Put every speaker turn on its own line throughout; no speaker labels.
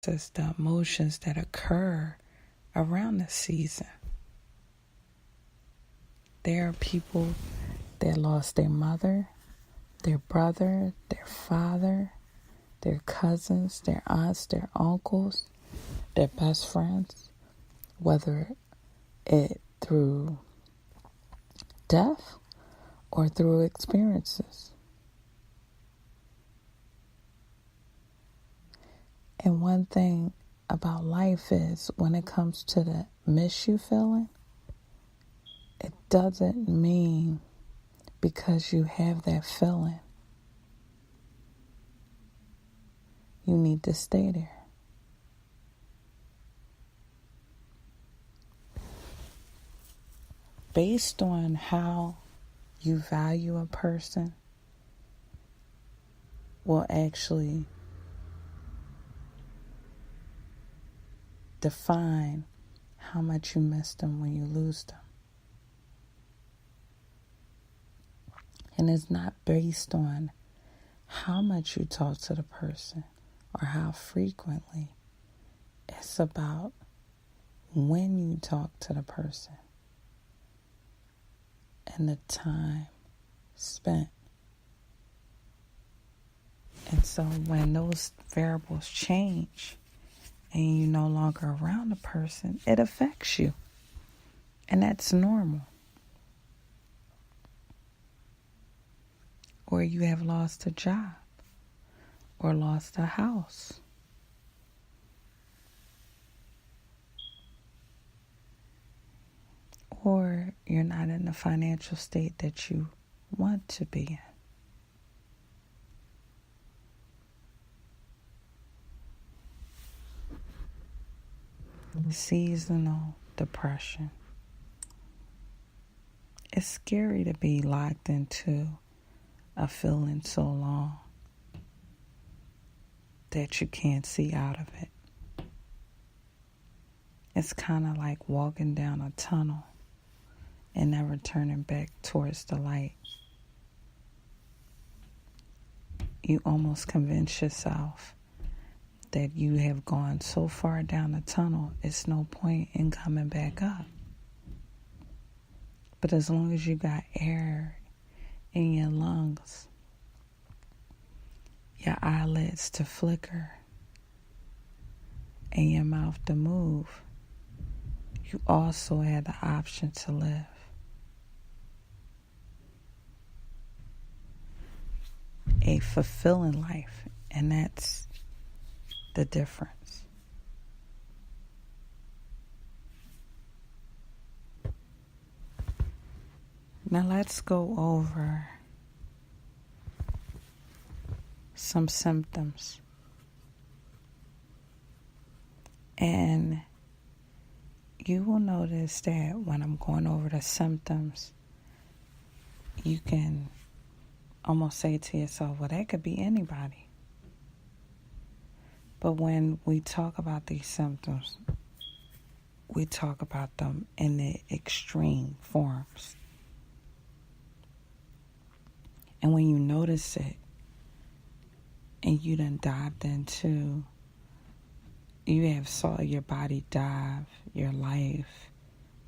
us the emotions that occur around the season. There are people that lost their mother, their brother, their father, their cousins, their aunts, their uncles, their best friends, whether it through death or through experiences. And one thing about life is when it comes to the miss you feeling, it doesn't mean because you have that feeling you need to stay there. Based on how you value a person will actually define how much you miss them when you lose them. And it's not based on how much you talk to the person or how frequently. It's about when you talk to the person and the time spent. And so when those variables change and you're no longer around the person, it affects you. And that's normal. Or you have lost a job or lost a house. Or you're not in the financial state that you want to be in. Seasonal depression. It's scary to be locked into a feeling so long that you can't see out of it. It's kind of like walking down a tunnel and never turning back towards the light. You almost convince yourself that you have gone so far down the tunnel, it's no point in coming back up. But as long as you got air in your lungs, your eyelids to flicker, and your mouth to move, you also have the option to live. A fulfilling life, and that's the difference. Now let's go over some symptoms. And you will notice that when I'm going over the symptoms, you can almost say to yourself, well, that could be anybody. But when we talk about these symptoms, we talk about them in the extreme forms. And when you notice it, and you done dived into, you have saw your body dive, your life,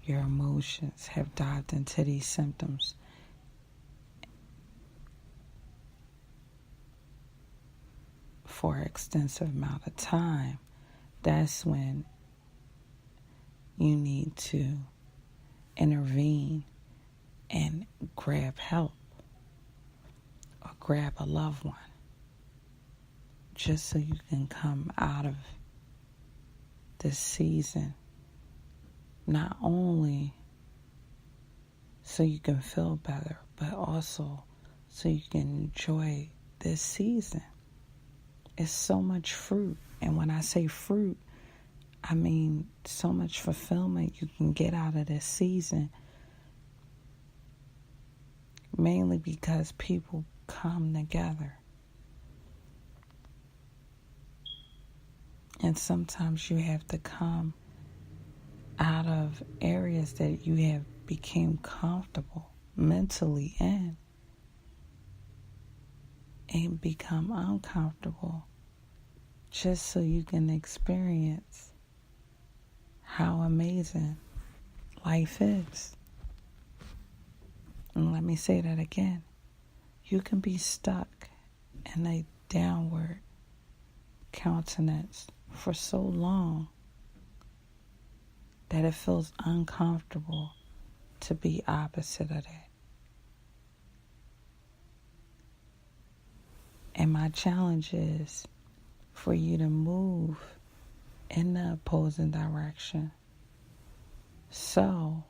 your emotions have dived into these symptoms. For an extensive amount of time, that's when you need to intervene and grab help or grab a loved one, just so you can come out of this season, not only so you can feel better, but also so you can enjoy this season. It's so much fruit. And when I say fruit, I mean so much fulfillment you can get out of this season. Mainly because people come together. And sometimes you have to come out of areas that you have become comfortable mentally in and become uncomfortable just so you can experience how amazing life is. And let me say that again. You can be stuck in a downward countenance for so long that it feels uncomfortable to be opposite of that. And my challenge is for you to move in the opposing direction, so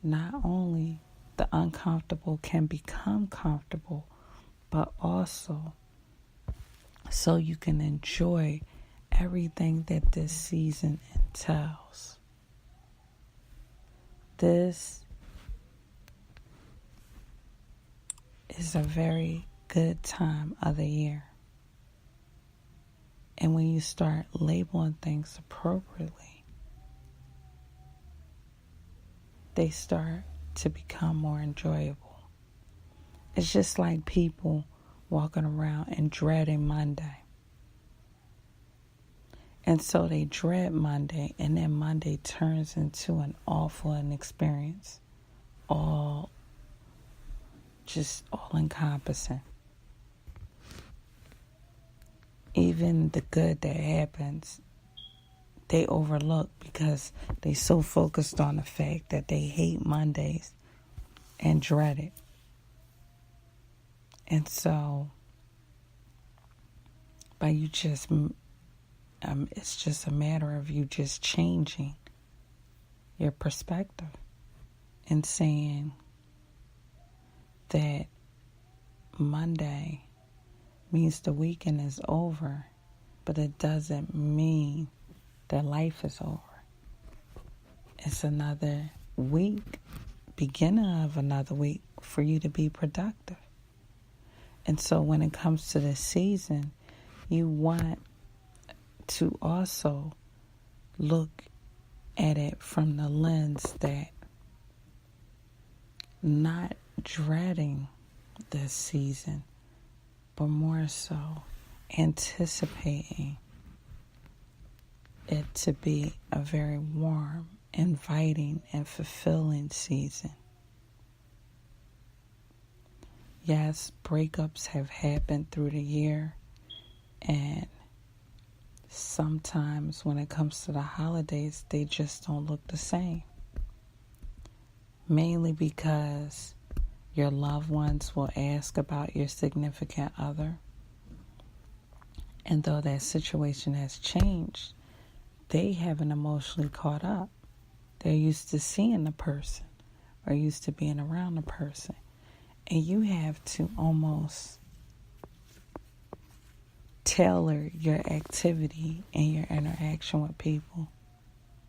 not only the uncomfortable can become comfortable, but also so you can enjoy everything that this season entails. This is a very good time of the year. And when you start labeling things appropriately, they start to become more enjoyable. It's just like people walking around and dreading Monday. And so they dread Monday, and then Monday turns into an awful experience, all encompassing. Even the good that happens, they overlook because they so focused on the fact that they hate Mondays and dread it. And so, it's just a matter of you just changing your perspective and saying that Monday means the weekend is over, but it doesn't mean that life is over. It's another week, beginning of another week for you to be productive. And so when it comes to this season, you want to also look at it from the lens that not dreading this season, but more so anticipating it to be a very warm, inviting, and fulfilling season. Yes, breakups have happened through the year, and sometimes when it comes to the holidays, they just don't look the same. Mainly because your loved ones will ask about your significant other. And though that situation has changed, they haven't emotionally caught up. They're used to seeing the person or used to being around the person. And you have to almost tailor your activity and your interaction with people,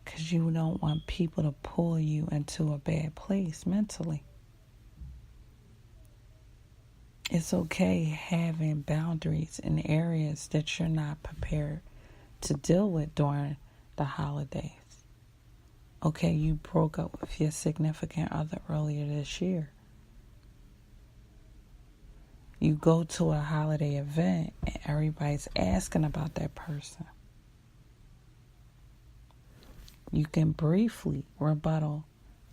because you don't want people to pull you into a bad place mentally. It's okay having boundaries in areas that you're not prepared to deal with during the holidays. Okay, you broke up with your significant other earlier this year. You go to a holiday event and everybody's asking about that person. You can briefly rebuttal,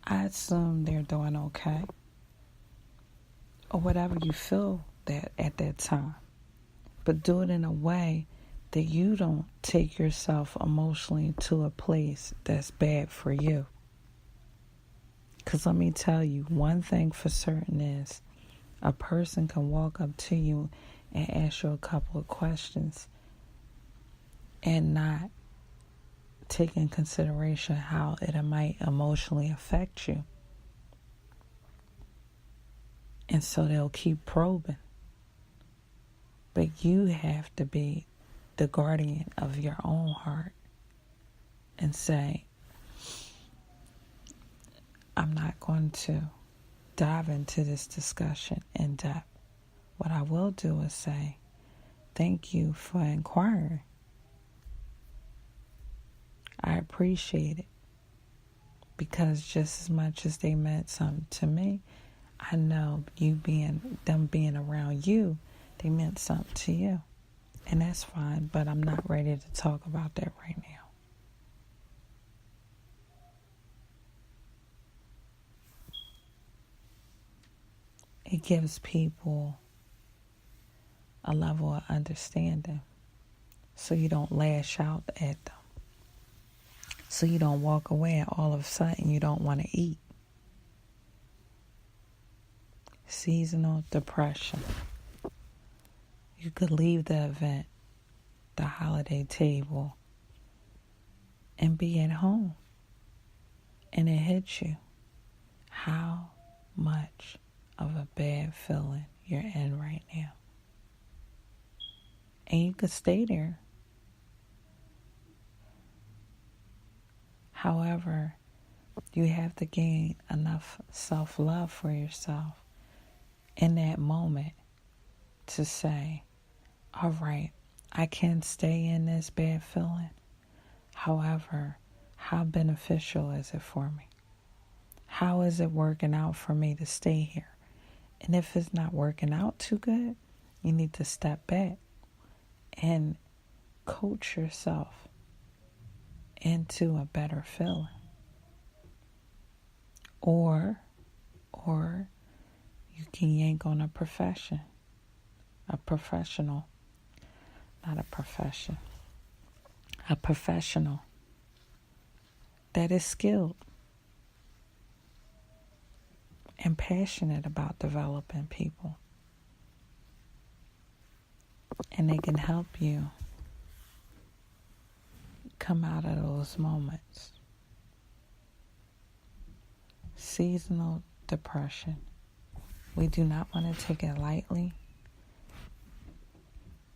I assume they're doing okay, or whatever you feel that at that time. But do it in a way that you don't take yourself emotionally to a place that's bad for you. Because let me tell you, one thing for certain is a person can walk up to you and ask you a couple of questions and not take in consideration how it might emotionally affect you. And so they'll keep probing. But you have to be the guardian of your own heart and say, I'm not going to dive into this discussion in depth. What I will do is say, thank you for inquiring. I appreciate it, because just as much as they meant something to me, I know them being around you, they meant something to you. And that's fine, but I'm not ready to talk about that right now. It gives people a level of understanding so you don't lash out at them. So you don't walk away and all of a sudden you don't want to eat. Seasonal depression. You could leave the event, the holiday table, and be at home. And it hits you. How much of a bad feeling you're in right now. And you could stay there. However, you have to gain enough self-love for yourself in that moment to say, all right, I can stay in this bad feeling. However, how beneficial is it for me? How is it working out for me to stay here? And if it's not working out too good, you need to step back and coach yourself into a better feeling. Or you can yank on a professional, not a profession, a professional that is skilled and passionate about developing people. And they can help you come out of those moments. Seasonal depression. We do not want to take it lightly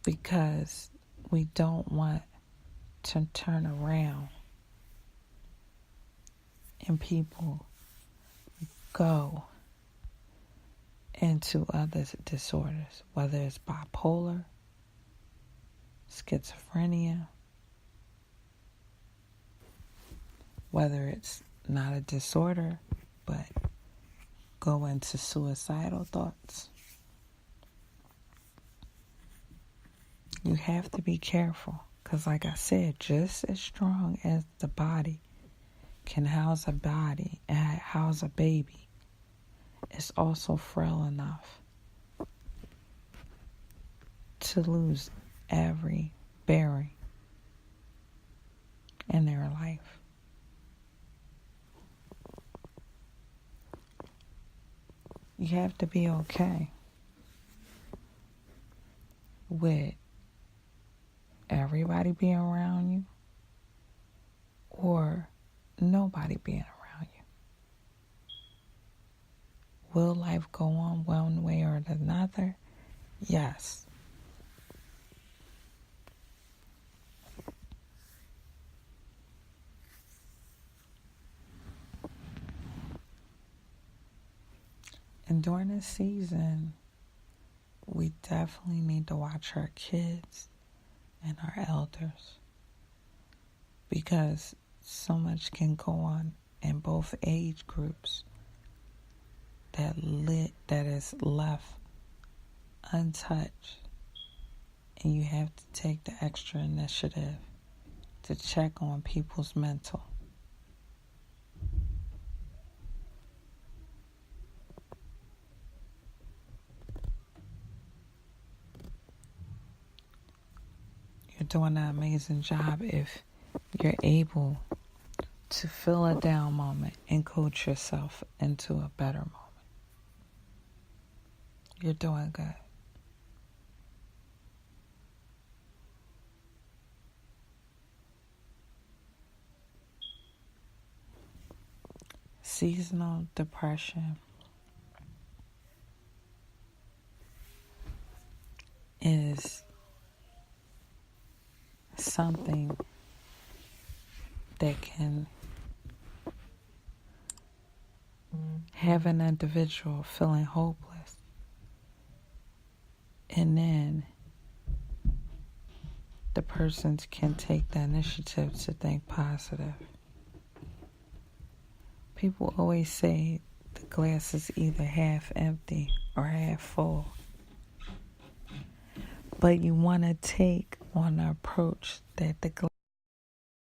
because we don't want to turn around and people go into other disorders, whether it's bipolar, schizophrenia, whether it's not a disorder, but go into suicidal thoughts. You have to be careful because, like I said, just as strong as the body can house a body and house a baby, it's also frail enough to lose every bearing in their life. You have to be okay with everybody being around you or nobody being around you. Will life go on one way or another? Yes. And during this season, we definitely need to watch our kids and our elders because so much can go on in both age groups that is left untouched, and you have to take the extra initiative to check on people's mental. You're doing an amazing job if you're able to feel a down moment and coach yourself into a better moment. You're doing good. Seasonal depression is something that can have an individual feeling hopeless, and then the person can take the initiative to think positive. People always say the glass is either half empty or half full. but you want to take on the approach that the